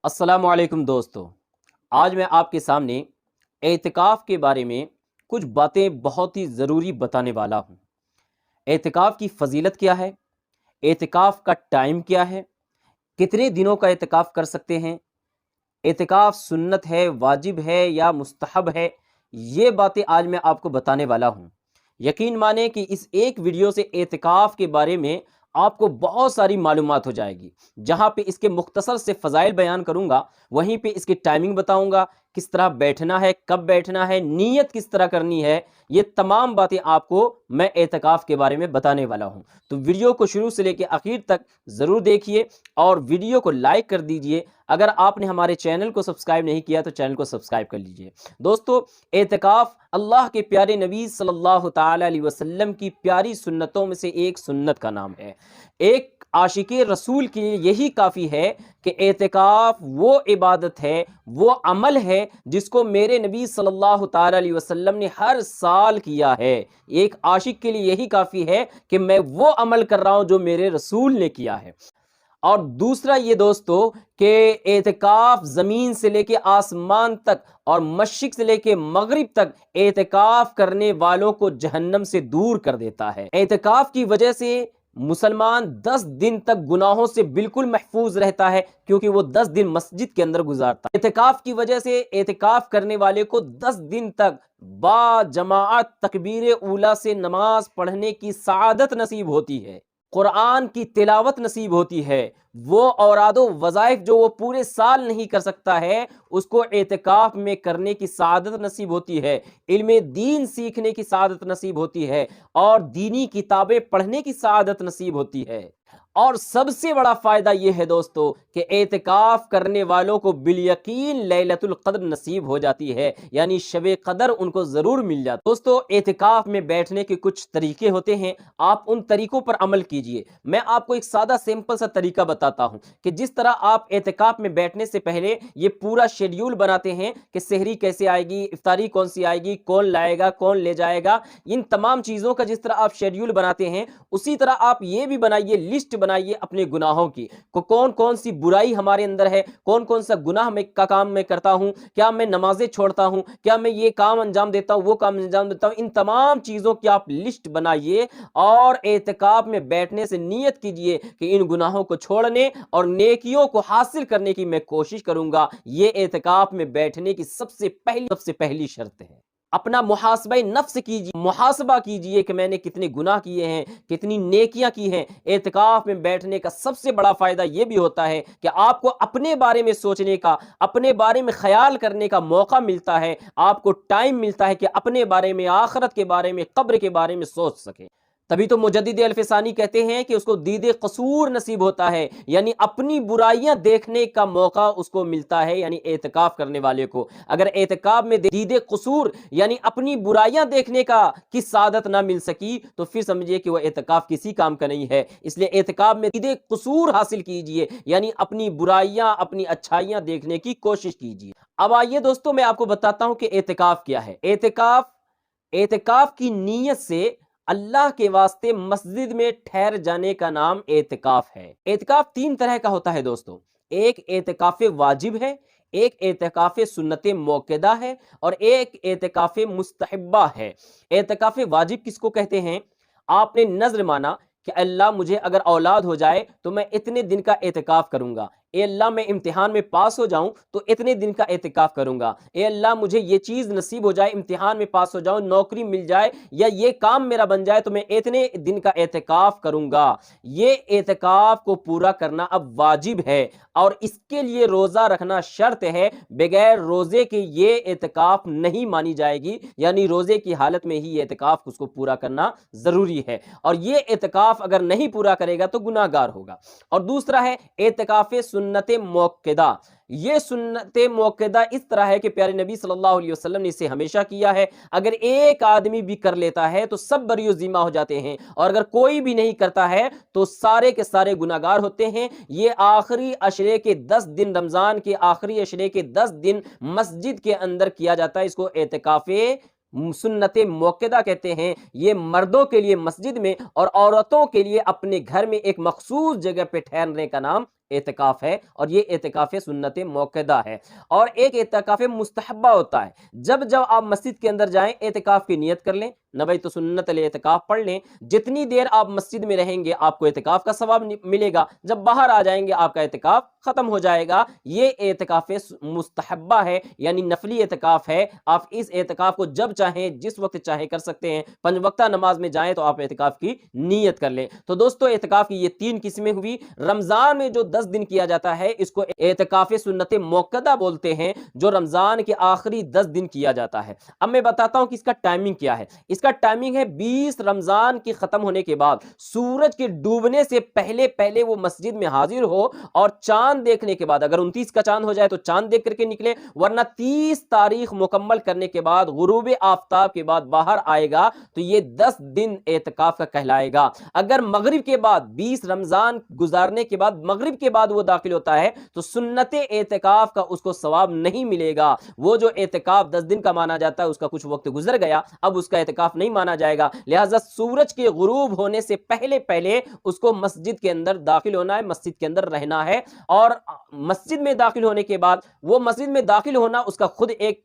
अस्सलामु अलैकुम दोस्तों। आज मैं आपके सामने एतिकाफ़ के बारे में कुछ बातें बहुत ही ज़रूरी बताने वाला हूँ। एतिकाफ़ की फ़जीलत क्या है? एतिकाफ़ का टाइम क्या है? कितने दिनों का एतिकाफ़ कर सकते हैं? एतिकाफ़ सुन्नत है, वाजिब है या मुस्तहब है? ये बातें आज मैं आपको बताने वाला हूँ। यकीन माने कि इस एक वीडियो से एतिकाफ़ के बारे में आपको बहुत सारी मालूमात हो जाएगी। जहाँ पे इसके मुख्तसर से फ़ज़ाइल बयान करूँगा, वहीं पे इसकी टाइमिंग बताऊँगा, किस तरह बैठना है, कब बैठना है, नीयत किस तरह करनी है, ये तमाम बातें आपको मैं एतिकाफ़ के बारे में बताने वाला हूँ। तो वीडियो को शुरू से लेकर आखिर तक ज़रूर देखिए और वीडियो को लाइक कर दीजिए। अगर आपने हमारे चैनल को सब्सक्राइब नहीं किया तो चैनल को सब्सक्राइब कर लीजिए। दोस्तों, एतिकाफ़ अल्लाह के प्यारे नबी सल्लल्लाहु ताला अलैहि वसल्लम की प्यारी सुन्नतों में से एक सुन्नत का नाम है। एक आशिक़े रसूल के लिए यही काफ़ी है कि एतिकाफ़ वो इबादत है, वो अमल है जिसको मेरे नबी सल्लल्लाहु ताला अलैहि वसल्लम ने हर साल किया है। एक आशिक़ के लिए यही काफ़ी है कि मैं वो अमल कर रहा हूँ जो मेरे रसूल ने किया है। और दूसरा ये दोस्तों कि एतिकाफ़ ज़मीन से लेके आसमान तक और मशरिक़ से लेके मगरिब तक एतिकाफ़ करने वालों को जहन्नम से दूर कर देता है। एतिकाफ़ की वजह से मुसलमान 10 दिन तक गुनाहों से बिल्कुल महफूज रहता है, क्योंकि वो 10 दिन मस्जिद के अंदर गुजारता है। एतिकाफ़ की वजह से एतिकाफ़ करने वाले को 10 दिन तक बा जमाअत तकबीर ऊला से नमाज पढ़ने की सआदत नसीब होती है, कुरान की तिलावत नसीब होती है। वो औरादो वज़ाइफ जो वो पूरे साल नहीं कर सकता है, उसको एतिकाफ़ में करने की सआदत नसीब होती है। इल्मे दीन सीखने की सआदत नसीब होती है और दीनी किताबें पढ़ने की सआदत नसीब होती है। और सबसे बड़ा फ़ायदा ये है दोस्तों कि एतिकाफ़ करने वालों को बिलयकीन लैलतुल क़द्र नसीब हो जाती है, यानी शब क़द्र उनको ज़रूर मिल जाती है। दोस्तों, एतिकाफ़ में बैठने के कुछ तरीके होते हैं, आप उन तरीकों पर अमल कीजिए। मैं आपको एक सादा सिंपल सा तरीका बताता हूँ कि जिस तरह आप एतिकाफ़ में बैठने से पहले ये पूरा शेड्यूल बनाते हैं कि सहरी कैसे आएगी, इफ्तारी कौन सी आएगी, कौन लाएगा, कौन ले जाएगा, इन तमाम चीज़ों का जिस तरह आप शेड्यूल बनाते हैं, उसी तरह आप ये भी बनाइए, लिस्ट बनाइए अपने गुनाहों की, कौन कौन सी बुराई हमारे अंदर है, कौन कौन सा गुनाह का काम मैं करता हूं, क्या मैं नमाजें छोड़ता हूं, क्या मैं ये काम अंजाम देता हूं, वो काम अंजाम देता हूं। इन तमाम चीजों की आप लिस्ट बनाइए और एतिकाफ में बैठने से नियत कीजिए कि इन गुनाहों को छोड़ने और नेकियों को हासिल करने की मैं कोशिश करूंगा। ये एतिकाफ में बैठने की सबसे पहली शर्त है। अपना मुहासबा नफ्स कीजिए, मुहासबा कीजिए कि मैंने कितने गुनाह किए हैं, कितनी नेकियां की हैं। एतिकाफ में बैठने का सबसे बड़ा फायदा यह भी होता है कि आपको अपने बारे में सोचने का, अपने बारे में ख्याल करने का मौका मिलता है, आपको टाइम मिलता है कि अपने बारे में, आखिरत के बारे में, कब्र के बारे में सोच सके। तभी तो मुजद्दिद अल्फसानी कहते हैं कि उसको दीदे कसूर नसीब होता है, यानी अपनी बुराइयां देखने का मौका उसको मिलता है, यानी एतिकाफ करने वाले को। अगर एतिकाफ में दीदे कसूर यानी अपनी बुराइयां देखने का की सादत ना मिल सकी तो फिर समझिए कि वह एतिकाफ किसी काम का नहीं है। इसलिए एतिकाफ में दीदे कसूर हासिल कीजिए, यानी अपनी बुराइयां, अपनी अच्छाइयां देखने की कोशिश कीजिए। अब आइए दोस्तों, मैं आपको बताता हूं कि एतिकाफ क्या है। एतिकाफ की नीयत से अल्लाह के वास्ते मस्जिद में ठहर जाने का नाम एतिकाफ है। एतिकाफ 3 तरह का होता है दोस्तों। एक एतिकाफ वाजिब है, एक एतिकाफ सुन्नत मौक़दा है और एक एतिकाफ मुस्तहब्बा है। एतिकाफ वाजिब किसको कहते हैं? आपने नज़र माना कि अल्लाह मुझे अगर औलाद हो जाए तो मैं इतने दिन का एतिकाफ करूंगा। ए अल्लाह मैं इम्तिहान में पास हो जाऊं तो इतने दिन का एतिकाफ करूंगा। ए अल्लाह मुझे ये चीज़ नसीब हो जाए, इम्तिहान में पास हो जाऊं, नौकरी मिल जाए या ये काम मेरा बन जाए तो मैं इतने दिन का एतिकाफ करूंगा। ये एतिकाफ को पूरा करना अब वाजिब है और इसके लिए रोज़ा रखना शर्त है। बगैर रोज़े के ये एतिकाफ नहीं मानी जाएगी, यानी रोज़े की हालत में ही एतिकाफ उसको पूरा करना ज़रूरी है और ये एतिकाफ अगर नहीं पूरा करेगा तो गुनाहगार होगा। और दूसरा है एतिकाफ सुन्नत मौक़दा। ये सुन्नत मौक़दा इस तरह है कि प्यारे नबी सल्लल्लाहु अलैहि वसल्लम ने इसे हमेशा किया है। अगर एक आदमी भी कर लेता है तो सब बरी ज़िम्मा हो जाते हैं और अगर कोई भी नहीं करता है तो सारे के सारे गुनाहगार होते हैं। ये आखिरी अशरे के 10 दिन, रमज़ान के आखिरी अशरे के 10 दिन मस्जिद के अंदर किया जाता है। इसको एतिकाफ़े सुन्नत मौक़दा कहते हैं। ये मर्दों के लिए मस्जिद में और औरतों के लिए अपने घर में एक मखसूस जगह पे ठहरने का नाम اعتکاف ہے اور یہ اعتکاف سنت موقدہ ہے۔ اور ایک اعتکاف مستحبہ ہوتا ہے، جب جب آپ مسجد کے اندر جائیں اعتکاف کی نیت کر لیں، نویت سنت الاعتکاف پڑھ لیں، جتنی دیر آپ مسجد میں رہیں گے آپ کو اعتکاف کا ثواب ملے گا، جب باہر آ جائیں گے آپ کا اعتکاف ختم ہو جائے گا۔ یہ اعتکاف مستحبہ ہے، یعنی نفلی اعتکاف ہے۔ آپ اس اعتکاف کو جب چاہیں جس وقت چاہیں کر سکتے ہیں، 5 وقتہ نماز میں جائیں تو آپ اعتکاف کی نیت کر لیں۔ تو دوستو اعتکاف کی یہ 3 قسمیں ہوئی۔ رمضان میں جو 10 دن کیا جاتا ہے اس کو اعتکاف سنت موقدہ بولتے ہیں، جو رمضان کے آخری 10 دن کیا جاتا ہے۔ اب میں بتاتا ہوں کہ اس کا ٹائمنگ کیا ہے۔ اس کا ٹائمنگ ہے 20 رمضان کی ختم ہونے کے بعد سورج کے ڈوبنے سے پہلے وہ مسجد میں حاضر ہو، اور چاند دیکھنے کے بعد، اگر 29 کا چاند ہو جائے تو چاند دیکھ کر کے نکلے، ورنہ 30 تاریخ مکمل کرنے کے بعد غروب آفتاب کے بعد باہر آئے گا تو یہ 10 دن اعتکاف کا کہلائے گا۔ اگر مغرب کے بعد 20 رمضان گزارنے کے بعد مغرب کے بعد وہ داخل ہوتا ہے تو سنت اعتکاف کا اس کو ثواب نہیں ملے گا۔ وہ جو اعتکاف 10 دن کا مانا جاتا ہے اس کا کچھ وقت گزر گیا، اب اس کا اعتکاف نہیں مانا جائے گا۔ لہٰذا سورج کے غروب ہونے سے پہلے اس کو مسجد کے اندر داخل ہونا ہے، مسجد کے اندر رہنا ہے، اور مسجد میں داخل ہونے کے بعد وہ مسجد میں داخل ہونا اس کا خود ایک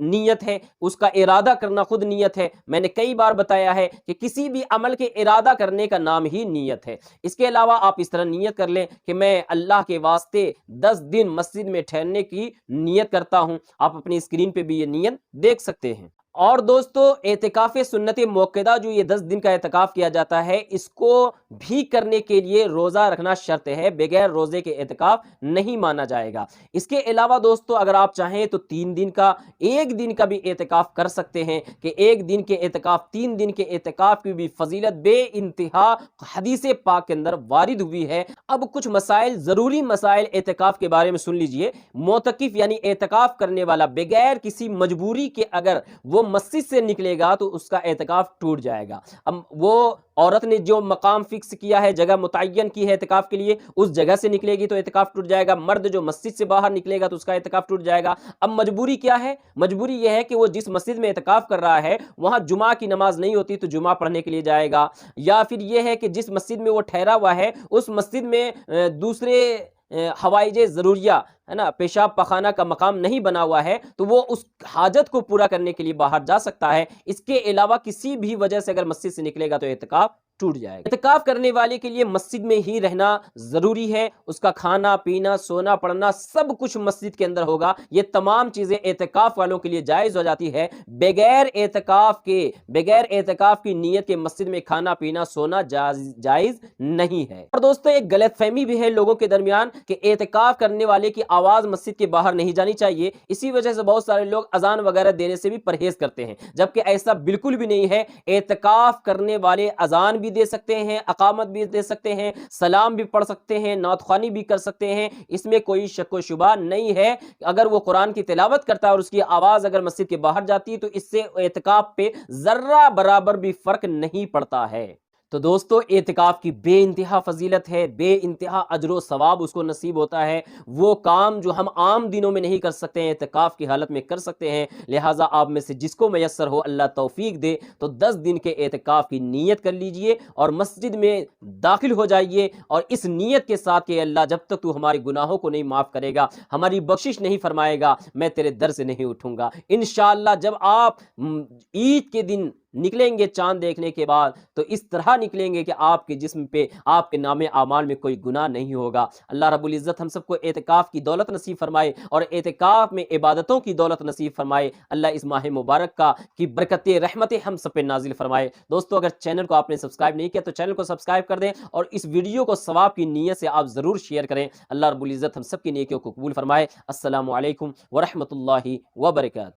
نیت ہے، اس کا ارادہ کرنا خود نیت ہے۔ میں نے کئی بار بتایا ہے کہ کسی بھی عمل کے ارادہ کرنے کا نام ہی نیت ہے۔ اس کے علاوہ آپ اس طرح نیت کر لیں کہ میں اللہ کے واسطے 10 دن مسجد میں ٹھہرنے کی نیت کرتا ہوں۔ آپ اپنی اسکرین پہ بھی یہ نیت دیکھ سکتے ہیں۔ اور دوستو اعتکاف سنت موقدہ جو یہ 10 دن کا اعتکاف کیا جاتا ہے، اس کو بھی کرنے کے لیے روزہ رکھنا شرط ہے، بغیر روزے کے اعتکاف نہیں مانا جائے گا۔ اس کے علاوہ دوستو اگر آپ چاہیں تو 3 دن کا، 1 دن کا بھی اعتکاف کر سکتے ہیں، کہ 1 دن کے اعتکاف، 3 دن کے اعتکاف کی بھی فضیلت بے انتہا حدیث پاک کے اندر وارد ہوئی ہے۔ اب کچھ مسائل، ضروری مسائل اعتکاف کے بارے میں سن لیجئے۔ معتکف یعنی اعتکاف کرنے والا بغیر کسی مجبوری کے اگر وہ مسجد سے نکلے گا تو اس کا اعتکاف ٹوٹ جائے گا۔ اب وہ عورت نے جو مقام فکس کیا ہے، جگہ متعین کی ہے اعتکاف کے لیے، اس جگہ سے نکلے گی تو اعتکاف ٹوٹ جائے گا۔ مرد جو مسجد سے باہر نکلے گا تو اس کا اعتکاف ٹوٹ جائے گا۔ اب مجبوری کیا ہے؟ مجبوری یہ ہے کہ وہ جس مسجد میں اعتکاف کر رہا ہے وہاں جمعہ کی نماز نہیں ہوتی تو جمعہ پڑھنے کے لیے جائے گا، یا پھر یہ ہے کہ جس مسجد میں وہ ٹھہرا ہوا ہے اس مسجد میں دوسرے حوائج ضروریہ ہے نا، پیشاب پخانہ کا مقام نہیں بنا ہوا ہے تو وہ اس حاجت کو پورا کرنے کے لیے باہر جا سکتا ہے۔ اس کے علاوہ کسی بھی وجہ سے اگر مسجد سے نکلے گا تو اعتکاف ٹوٹ جائے گا۔ اعتکاف کرنے والے کے لیے مسجد میں ہی رہنا ضروری ہے، اس کا کھانا پینا سونا پڑھنا سب کچھ مسجد کے اندر ہوگا۔ یہ تمام چیزیں اعتکاف والوں کے لیے جائز ہو جاتی ہے، بغیر اعتکاف کی نیت کے مسجد میں کھانا پینا سونا جائز نہیں ہے۔ اور دوستو ایک غلط فہمی بھی ہے لوگوں کے درمیان کہ اعتکاف کرنے والے کی آواز مسجد کے باہر نہیں جانی چاہیے، اسی وجہ سے بہت سارے لوگ اذان وغیرہ دینے سے بھی پرہیز کرتے ہیں، جبکہ ایسا بالکل بھی نہیں ہے۔ اعتکاف کرنے والے اذان بھی دے سکتے ہیں، اقامت بھی دے سکتے ہیں، سلام بھی پڑھ سکتے ہیں، نعت خوانی بھی کر سکتے ہیں، اس میں کوئی شک و شبہ نہیں ہے۔ اگر وہ قرآن کی تلاوت کرتا ہے اور اس کی آواز اگر مسجد کے باہر جاتی ہے تو اس سے اعتکاف پہ ذرہ برابر بھی فرق نہیں پڑتا ہے۔ تو دوستو اعتکاف کی بے انتہا فضیلت ہے، بے انتہا اجر و ثواب اس کو نصیب ہوتا ہے۔ وہ کام جو ہم عام دنوں میں نہیں کر سکتے ہیں اعتکاف کی حالت میں کر سکتے ہیں۔ لہٰذا آپ میں سے جس کو میسر ہو اللہ توفیق دے تو 10 دن کے اعتکاف کی نیت کر لیجئے اور مسجد میں داخل ہو جائیے، اور اس نیت کے ساتھ کہ اللہ جب تک تو ہمارے گناہوں کو نہیں معاف کرے گا، ہماری بخشش نہیں فرمائے گا، میں تیرے در سے نہیں اٹھوں گا۔ انشاءاللہ جب آپ عید کے دن نکلیں گے چاند دیکھنے کے بعد تو اس طرح نکلیں گے کہ آپ کے جسم پہ آپ کے نام اعمال میں کوئی گناہ نہیں ہوگا۔ اللہ رب العزت ہم سب کو اعتکاف کی دولت نصیب فرمائے اور اعتکاف میں عبادتوں کی دولت نصیب فرمائے۔ اللہ اس ماہ مبارک کی برکتیں رحمتیں ہم سب پہ نازل فرمائے۔ دوستو اگر چینل کو آپ نے سبسکرائب نہیں کیا تو چینل کو سبسکرائب کر دیں اور اس ویڈیو کو ثواب کی نیت سے آپ ضرور شیئر کریں۔ اللہ رب العزت ہم سب کی نیکیوں کو قبول فرمائے۔ السلام علیکم ورحمۃ اللہ وبرکاتہ۔